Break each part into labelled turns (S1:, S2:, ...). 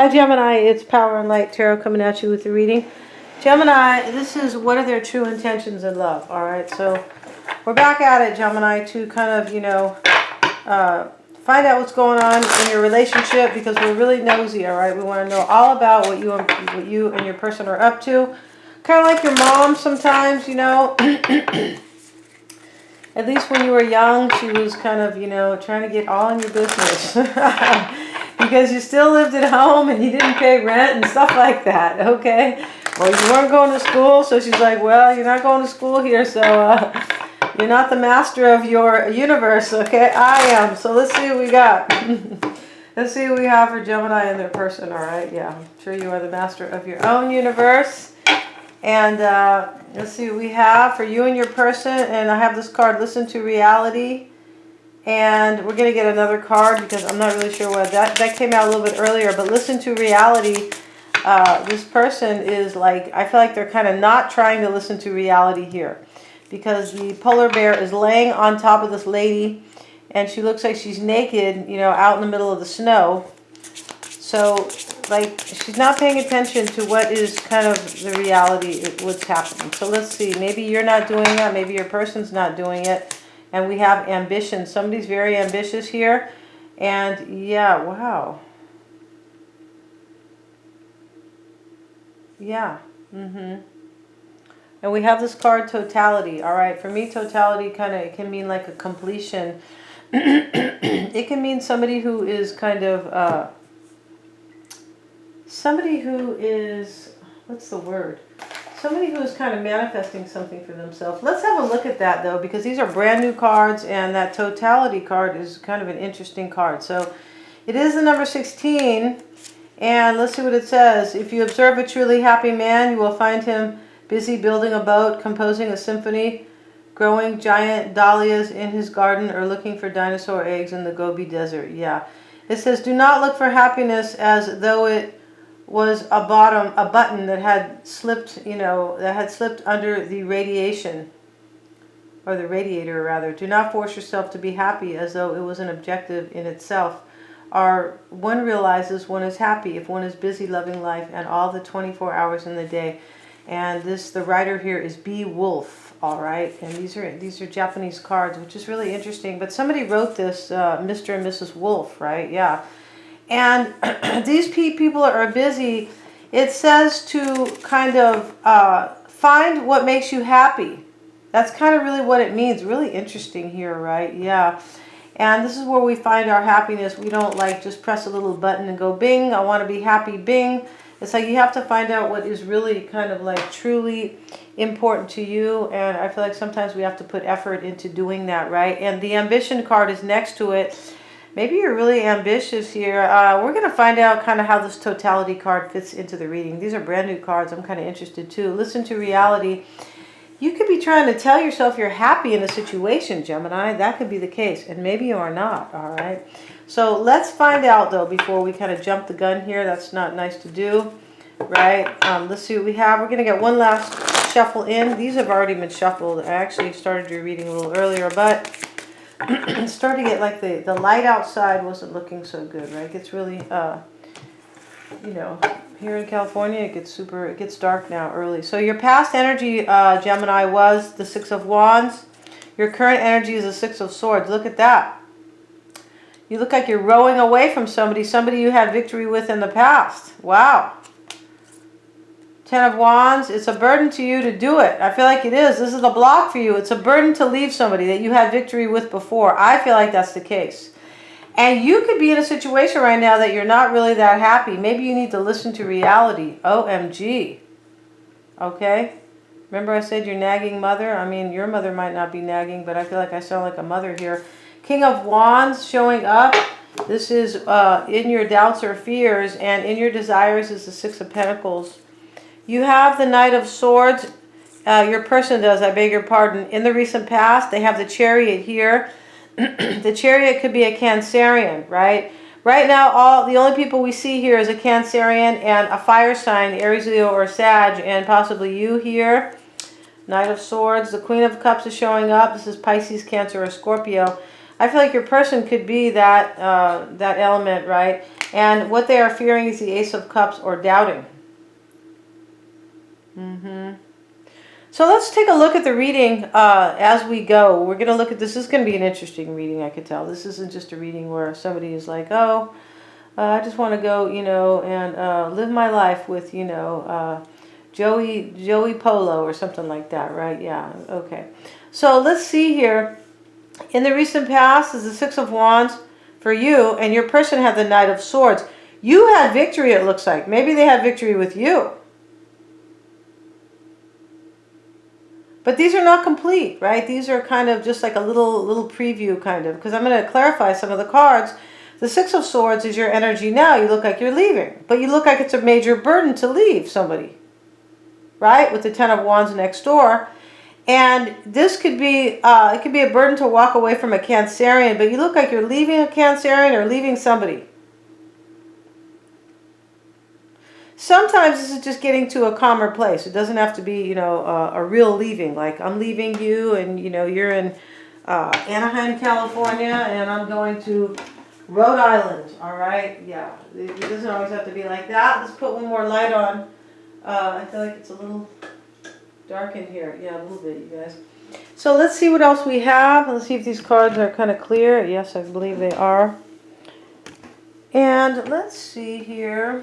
S1: Hi Gemini, it's Power and Light Tarot coming at you with the reading. Gemini, this is what are their true intentions in love, alright? So we're back at it, Gemini, to kind of, find out what's going on in your relationship because we're really nosy, alright? We want to know all about what you and your person are up to. Kind of like your mom sometimes, At least when you were young, she was kind of, trying to get all in your business. Because you still lived at home and you didn't pay rent and stuff like that, okay? Or you weren't going to school, so she's like, well, you're not going to school here, so you're not the master of your universe, okay? I am. So let's see what we got. Let's see what we have for Gemini and their person, all right? Yeah, I'm sure you are the master of your own universe. And let's see what we have for you and your person. And I have this card, Listen to Reality. And we're going to get another card because I'm not really sure what that came out a little bit earlier. But Listen to Reality. This person is like, I feel like they're kind of not trying to listen to reality here. Because the polar bear is laying on top of this lady. And she looks like she's naked, out in the middle of the snow. So, like, she's not paying attention to what is kind of the reality, what's happening. So let's see. Maybe you're not doing that. Maybe your person's not doing it. And we have ambition. Somebody's very ambitious here. And, yeah, wow. Yeah. And we have this card, Totality. All right. For me, Totality kind of, it can mean like a completion. It can mean somebody who is kind of... somebody who is, what's the word? Somebody who is kind of manifesting something for themselves. Let's have a look at that, though, because these are brand new cards, and that Totality card is kind of an interesting card. So it is the number 16, and let's see what it says. If you observe a truly happy man, you will find him busy building a boat, composing a symphony, growing giant dahlias in his garden, or looking for dinosaur eggs in the Gobi Desert. Yeah. It says, do not look for happiness as though it was a button that had slipped, under the radiation, or the radiator rather. Do not force yourself to be happy as though it was an objective in itself. Or one realizes one is happy if one is busy loving life and all the 24 hours in the day. And the writer here is B. Wolf, all right? And these are Japanese cards, which is really interesting. But somebody wrote this, Mr. and Mrs. Wolf, right? Yeah. And these people are busy. It says to kind of find what makes you happy. That's kind of really what it means. Really interesting here, right? Yeah. And this is where we find our happiness. We don't like just press a little button and go bing, I want to be happy, bing. It's like you have to find out what is really kind of like truly important to you. And I feel like sometimes we have to put effort into doing that, right? And the ambition card is next to it. Maybe you're really ambitious here. We're going to find out kind of how this Totality card fits into the reading. These are brand new cards. I'm kind of interested too. Listen to Reality. You could be trying to tell yourself you're happy in a situation, Gemini. That could be the case. And maybe you are not. All right. So let's find out, though, before we kind of jump the gun here. That's not nice to do. Right. Let's see what we have. We're going to get one last shuffle in. These have already been shuffled. I actually started your reading a little earlier, but... it's starting to get like the light outside wasn't looking so good, right? It gets really, here in California, it gets dark now early. So your past energy, Gemini, was the Six of Wands. Your current energy is the Six of Swords. Look at that. You look like you're rowing away from somebody you had victory with in the past. Wow. Ten of Wands, it's a burden to you to do it. I feel like it is. This is a block for you. It's a burden to leave somebody that you had victory with before. I feel like that's the case. And you could be in a situation right now that you're not really that happy. Maybe you need to listen to reality. OMG. Okay? Remember I said your nagging mother? I mean, your mother might not be nagging, but I feel like I sound like a mother here. King of Wands showing up. This is in your doubts or fears, and in your desires is the Six of Pentacles. You have the Knight of Swords. Your person does, I beg your pardon. In the recent past, they have the Chariot here. The Chariot could be a Cancerian, right? Right now, the only people we see here is a Cancerian and a fire sign, Aries, Leo, or Sag, and possibly you here. Knight of Swords. The Queen of Cups is showing up. This is Pisces, Cancer, or Scorpio. I feel like your person could be that element, right? And what they are fearing is the Ace of Cups or doubting. So let's take a look at the reading as we go. We're going to look at this. This is going to be an interesting reading, I could tell. This isn't just a reading where somebody is like, oh, I just want to go, you know, and live my life with, you know, Joey Polo or something like that, right? Yeah, okay. So let's see here. In the recent past is the Six of Wands for you, and your person had the Knight of Swords. You had victory, it looks like. Maybe they had victory with you. But these are not complete, right? These are kind of just like a little preview kind of, because I'm going to clarify some of the cards. The Six of Swords is your energy now. You look like you're leaving, but you look like it's a major burden to leave somebody, right? With the Ten of Wands next door. And this could be, it could be a burden to walk away from a Cancerian, but you look like you're leaving a Cancerian or leaving somebody. Sometimes this is just getting to a calmer place. It doesn't have to be, you know, a real leaving. Like, I'm leaving you and, you know, you're in Anaheim, California, and I'm going to Rhode Island, all right? Yeah, it doesn't always have to be like that. Let's put one more light on. I feel like it's a little dark in here. Yeah, a little bit, you guys. So let's see what else we have. Let's see if these cards are kind of clear. Yes, I believe they are. And let's see here.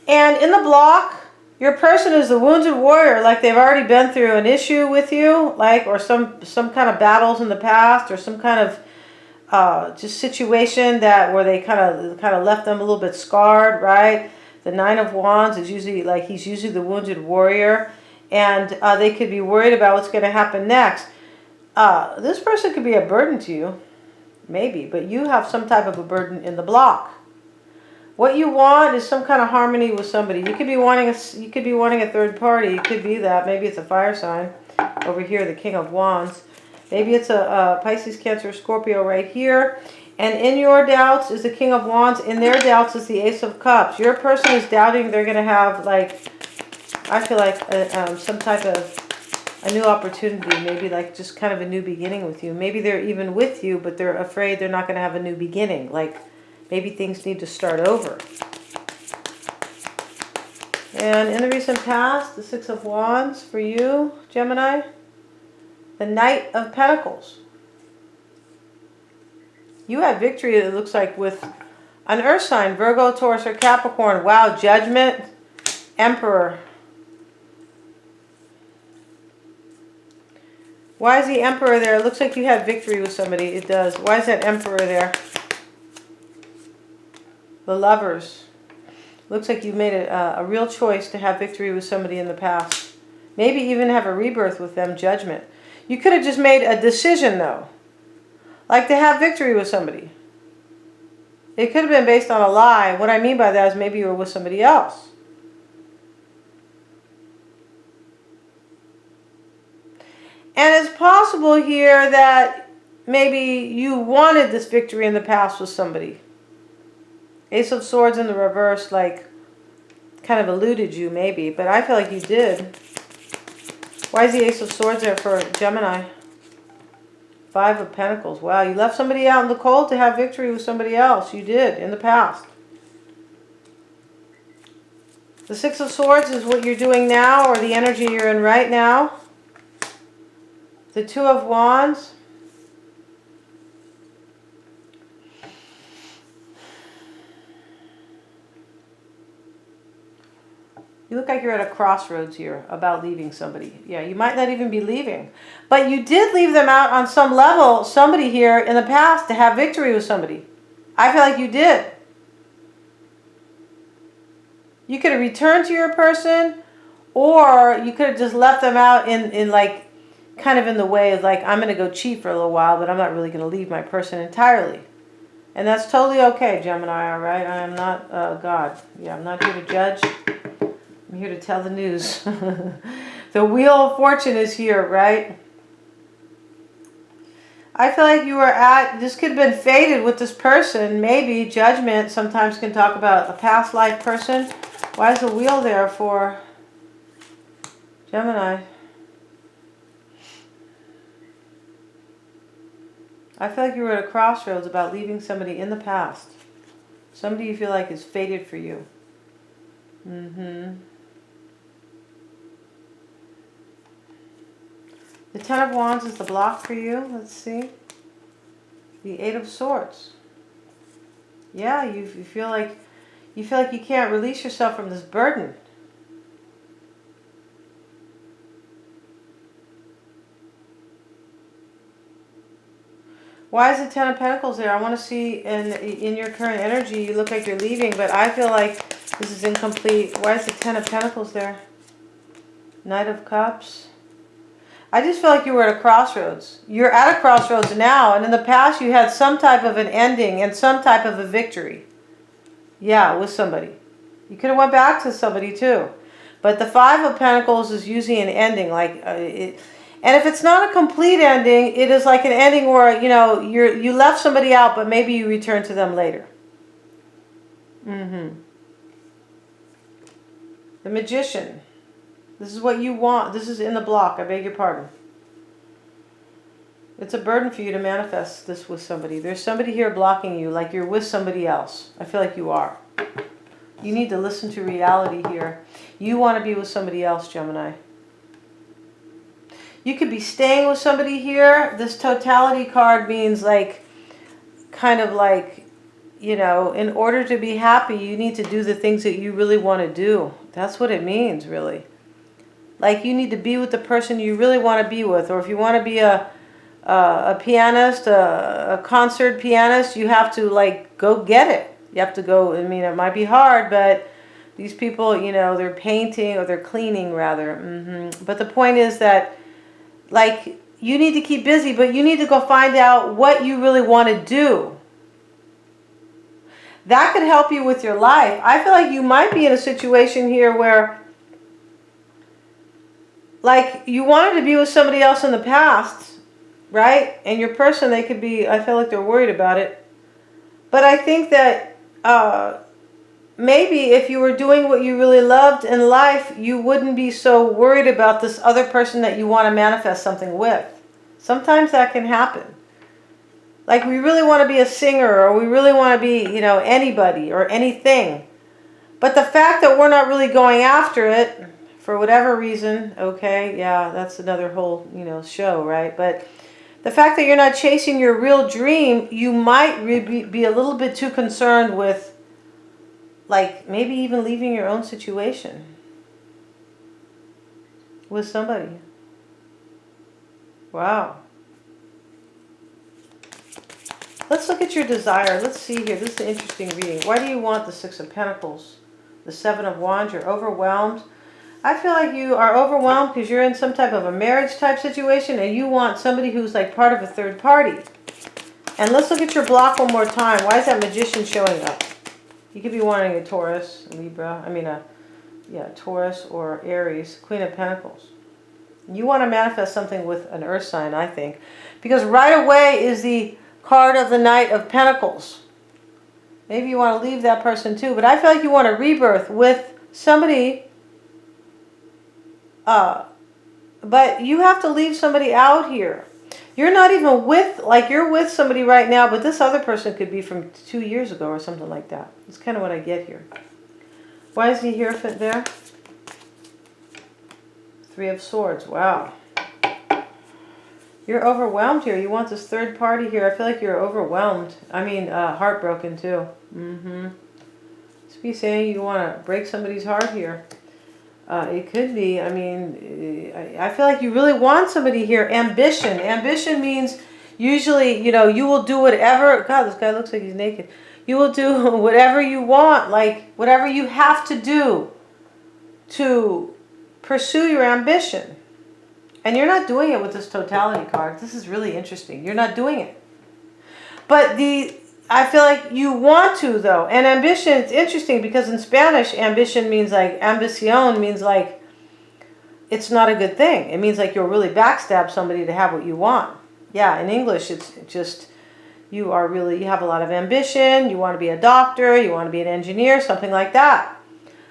S1: And in the block, your person is the wounded warrior, like they've already been through an issue with you, like, or some kind of battles in the past, or some kind of just situation that where they kind of left them a little bit scarred, right? The Nine of Wands is usually like he's usually the wounded warrior, and they could be worried about what's going to happen next. This person could be a burden to you, maybe, but you have some type of a burden in the block. What you want is some kind of harmony with somebody. You could be wanting a third party. It could be that. Maybe it's a fire sign. Over here, the King of Wands. Maybe it's a Pisces, Cancer, Scorpio right here. And in your doubts is the King of Wands. In their doubts is the Ace of Cups. Your person is doubting they're going to have, like, I feel like some type of a new opportunity. Maybe like just kind of a new beginning with you. Maybe they're even with you, but they're afraid they're not going to have a new beginning. Like, maybe things need to start over. And in the recent past, the Six of Wands for you, Gemini. The Knight of Pentacles. You had victory, it looks like, with an earth sign, Virgo, Taurus, or Capricorn. Wow, Judgment, Emperor. Why is the Emperor there? It looks like you had victory with somebody. It does. Why is that Emperor there? The Lovers. Looks like you made a real choice to have victory with somebody in the past. Maybe even have a rebirth with them, Judgment. You could have just made a decision, though. Like to have victory with somebody. It could have been based on a lie. What I mean by that is maybe you were with somebody else. And it's possible here that maybe you wanted this victory in the past with somebody. Ace of Swords in the reverse, like, kind of eluded you maybe, but I feel like you did. Why is the Ace of Swords there for Gemini? Five of Pentacles. Wow, you left somebody out in the cold to have victory with somebody else. You did, in the past. The Six of Swords is what you're doing now, or the energy you're in right now. The Two of Wands. You look like you're at a crossroads here about leaving somebody. Yeah, you might not even be leaving. But you did leave them out on some level, somebody here in the past, to have victory with somebody. I feel like you did. You could have returned to your person, or you could have just left them out in like, kind of in the way of like, I'm going to go cheat for a little while, but I'm not really going to leave my person entirely. And that's totally okay, Gemini, all right? I am not God. Yeah, I'm not here to judge. I'm here to tell the news. The Wheel of Fortune is here, right? I feel like you were this could have been fated with this person. Maybe Judgment sometimes can talk about a past life person. Why is the wheel there for Gemini? I feel like you were at a crossroads about leaving somebody in the past. Somebody you feel like is fated for you. The Ten of Wands is the block for you. Let's see. The Eight of Swords. Yeah, you feel like you can't release yourself from this burden. Why is the Ten of Pentacles there? I want to see in your current energy, you look like you're leaving, but I feel like this is incomplete. Why is the Ten of Pentacles there? Knight of Cups. I just feel like you were at a crossroads. You're at a crossroads now, and in the past you had some type of an ending and some type of a victory. Yeah, with somebody. You could have went back to somebody too. But the Five of Pentacles is usually an ending. And if it's not a complete ending, it is like an ending where, you left somebody out, but maybe you return to them later. The Magician. This is what you want. This is in the block. I beg your pardon. It's a burden for you to manifest this with somebody. There's somebody here blocking you, like you're with somebody else. I feel like you are. You need to listen to reality here. You want to be with somebody else, Gemini. You could be staying with somebody here. This Totality card means in order to be happy, you need to do the things that you really want to do. That's what it means, really. Like you need to be with the person you really want to be with. Or if you want to be a pianist, a concert pianist, you have to go get it. You have to go, it might be hard, but these people, they're painting or they're cleaning rather. But the point is that you need to keep busy, but you need to go find out what you really want to do. That could help you with your life. I feel like you might be in a situation here where you wanted to be with somebody else in the past, right? And your person, they could be, I feel like they're worried about it. But I think that maybe if you were doing what you really loved in life, you wouldn't be so worried about this other person that you want to manifest something with. Sometimes that can happen. Like we really want to be a singer, or we really want to be, anybody or anything. But the fact that we're not really going after it, for whatever reason, okay, yeah, that's another whole, show, right? But the fact that you're not chasing your real dream, you might be a little bit too concerned with, maybe even leaving your own situation with somebody. Wow. Let's look at your desire. Let's see here. This is an interesting reading. Why do you want the Six of Pentacles? The Seven of Wands, you're overwhelmed. I feel like you are overwhelmed because you're in some type of a marriage type situation and you want somebody who's part of a third party. And let's look at your block one more time. Why is that Magician showing up? You could be wanting a Taurus, Libra, Taurus or Aries, Queen of Pentacles. You want to manifest something with an earth sign, I think. Because right away is the card of the Knight of Pentacles. Maybe you want to leave that person too, but I feel like you want a rebirth with somebody. But you have to leave somebody out here. You're not even with, you're with somebody right now, but this other person could be from 2 years ago or something like that. That's kind of what I get here. Why is the Hierophant there? Three of Swords. Wow. You're overwhelmed here. You want this third party here. I feel like you're overwhelmed. Heartbroken too. Just be saying you want to break somebody's heart here. It could be. I feel like you really want somebody here. Ambition. Ambition means usually, you will do whatever. God, this guy looks like he's naked. You will do whatever you want, whatever you have to do to pursue your ambition. And you're not doing it with this Totality card. This is really interesting. You're not doing it. But I feel like you want to, though. And ambition, it's interesting because in Spanish, ambition means ambición means it's not a good thing. It means you'll really backstab somebody to have what you want. Yeah, in English, it's just, you have a lot of ambition. You want to be a doctor. You want to be an engineer, something like that.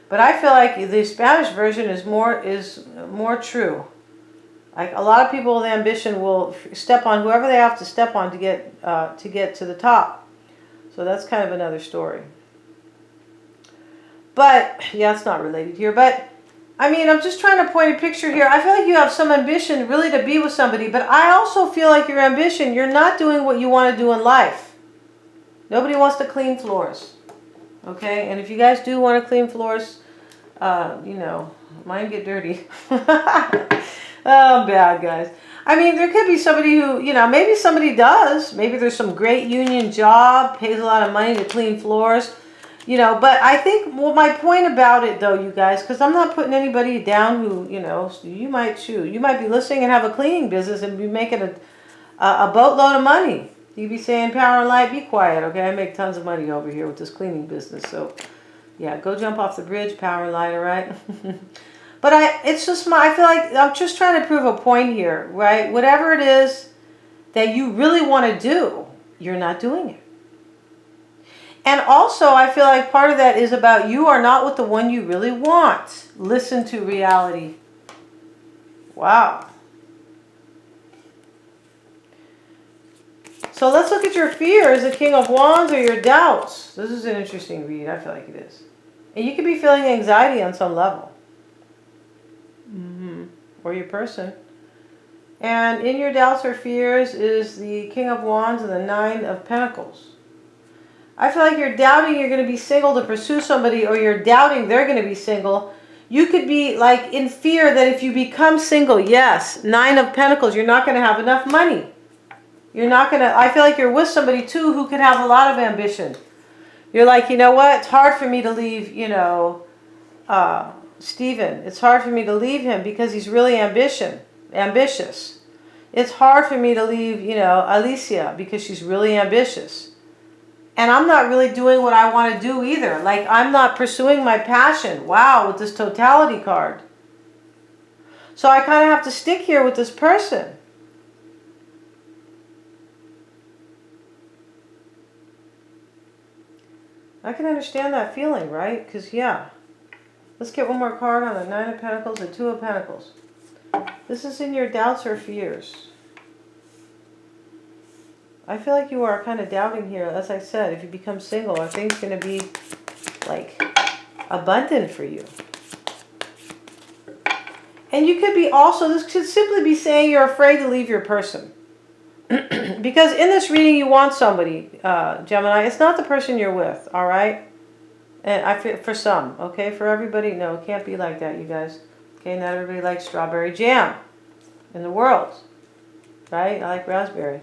S1: But I feel like the Spanish version is more true. A lot of people with ambition will step on whoever they have to step on to get to the top. So that's kind of another story. But, yeah, it's not related here. But, I mean, I'm just trying to point a picture here. I feel like you have some ambition really to be with somebody. But I also feel like your ambition, you're not doing what you want to do in life. Nobody wants to clean floors. Okay? And if you guys do want to clean floors, you know, mine get dirty. Oh, bad, guys. I mean, there could be somebody who, you know, maybe somebody does. Maybe there's some great union job, pays a lot of money to clean floors, you know. But I think, well, my point about it, though, you guys, because I'm not putting anybody down who, you know, you might choose. You might be listening and have a cleaning business and be making a boatload of money. You'd be saying, power and light, be quiet, okay? I make tons of money over here with this cleaning business. So, yeah, go jump off the bridge, power and light, all right? But it's just I feel like I'm just trying to prove a point here, right? Whatever it is that you really want to do, you're not doing it. And also, I feel like part of that is about you are not with the one you really want. Listen to reality. Wow. So let's look at your fears, the King of Wands, or your doubts. This is an interesting read. I feel like it is. And you could be feeling anxiety on some level. Or your person. And in your doubts or fears is the King of Wands and the Nine of Pentacles. I feel like you're doubting you're going to be single to pursue somebody, or you're doubting they're going to be single. You could be like in fear that if you become single, yes, Nine of Pentacles, you're not going to have enough money. You're not going to, I feel like you're with somebody too who could have a lot of ambition. You're like, you know what, it's hard for me to leave, you know, Stephen. It's hard for me to leave him because he's really ambitious. It's hard for me to leave, you know, Alicia because she's really ambitious. And I'm not really doing what I want to do either. Like, I'm not pursuing my passion. Wow, with this Totality card. So I kind of have to stick here with this person. I can understand that feeling, right? Because, yeah. Let's get one more card on the Nine of Pentacles and Two of Pentacles. This is in your doubts or fears. I feel like you are kind of doubting here. As I said, if you become single, are things going to be, like, abundant for you? And you could be also, this could simply be saying you're afraid to leave your person. Because in this reading, you want somebody, Gemini. It's not the person you're with, all right? And I feel for some, okay? For everybody, no, it can't be like that, you guys. Okay, not everybody likes strawberry jam in the world, right? I like raspberry.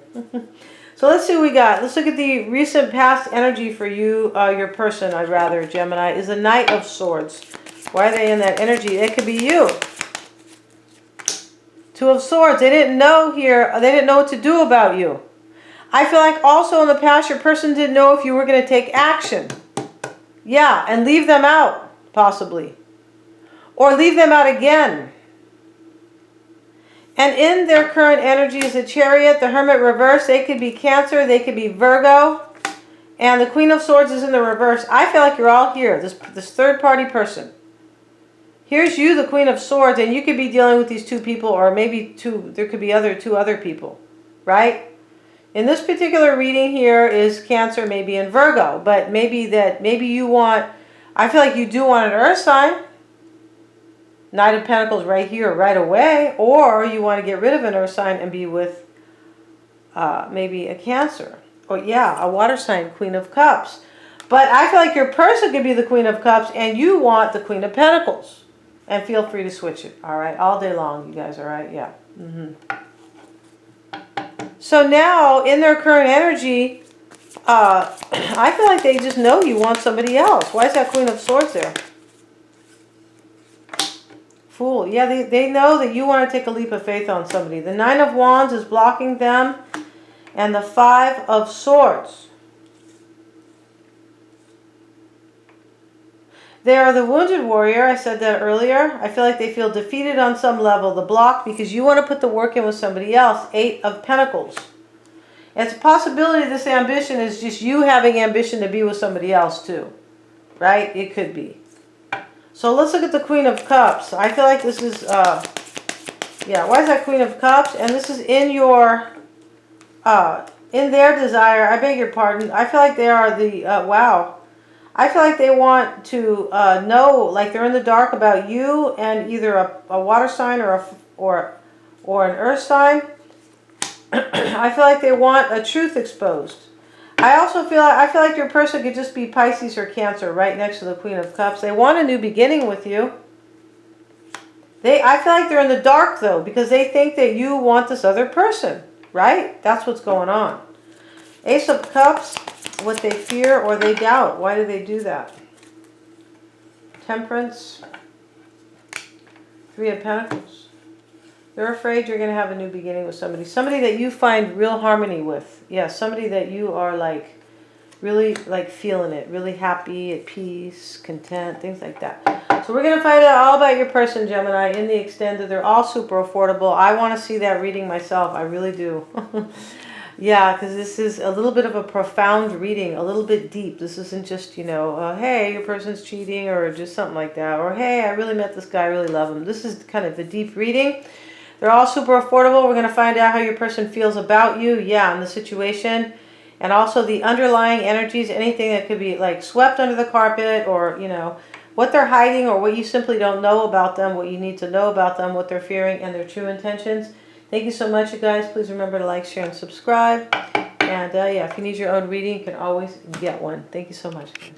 S1: So let's see what we got. Let's look at the recent past energy for you, your person, I'd rather, Gemini, is the Knight of Swords. Why are they in that energy? It could be you. Two of Swords. They didn't know here. They didn't know what to do about you. I feel like also in the past, your person didn't know if you were going to take action. Yeah, and leave them out, possibly. Or leave them out again. And in their current energy is the Chariot, the Hermit reverse. They could be Cancer, they could be Virgo. And the Queen of Swords is in the reverse. I feel like you're all here, this third party person. Here's you, the Queen of Swords, and you could be dealing with these two people, or maybe there could be two other people, right? In this particular reading here is Cancer, maybe in Virgo, but maybe you want, I feel like you do want an Earth sign. Knight of Pentacles right here, right away, or you want to get rid of an Earth sign and be with maybe a Cancer. Or yeah, a water sign, Queen of Cups. But I feel like your person could be the Queen of Cups and you want the Queen of Pentacles. And feel free to switch it, all right? All day long, you guys, all right? Yeah. So now, in their current energy, I feel like they just know you want somebody else. Why is that Queen of Swords there? Fool. Yeah, they know that you want to take a leap of faith on somebody. The Nine of Wands is blocking them. And the Five of Swords. They are the wounded warrior. I said that earlier. I feel like they feel defeated on some level. The block, because you want to put the work in with somebody else. Eight of Pentacles. It's a possibility this ambition is just you having ambition to be with somebody else too. Right? It could be. So let's look at the Queen of Cups. I feel like this is, yeah, why is that Queen of Cups? And this is in your, in their desire. I beg your pardon. I feel like they are the, wow. I feel like they want to know, like they're in the dark about you and either a water sign or an earth sign. I feel like they want a truth exposed. I feel like your person could just be Pisces or Cancer right next to the Queen of Cups. They want a new beginning with you. I feel like they're in the dark though, because they think that you want this other person, right? That's what's going on. Ace of Cups, what they fear or they doubt. Why do they do that? Temperance, Three of Pentacles. They're afraid you're going to have a new beginning with somebody. Somebody that you find real harmony with. Yeah, somebody that you are like really like feeling it. Really happy, at peace, content, things like that. So we're going to find out all about your person, Gemini, in the extended. They're all super affordable. I want to see that reading myself. I really do. Yeah, because this is a little bit of a profound reading, a little bit deep. This isn't just, you know, hey, your person's cheating or just something like that. Or, hey, I really met this guy, I really love him. This is kind of a deep reading. They're all super affordable. We're going to find out how your person feels about you, yeah, in the situation. And also the underlying energies, anything that could be like swept under the carpet or, you know, what they're hiding or what you simply don't know about them, what you need to know about them, what they're fearing, and their true intentions. Thank you so much, you guys. Please remember to like, share, and subscribe. And yeah, if you need your own reading, you can always get one. Thank you so much, guys.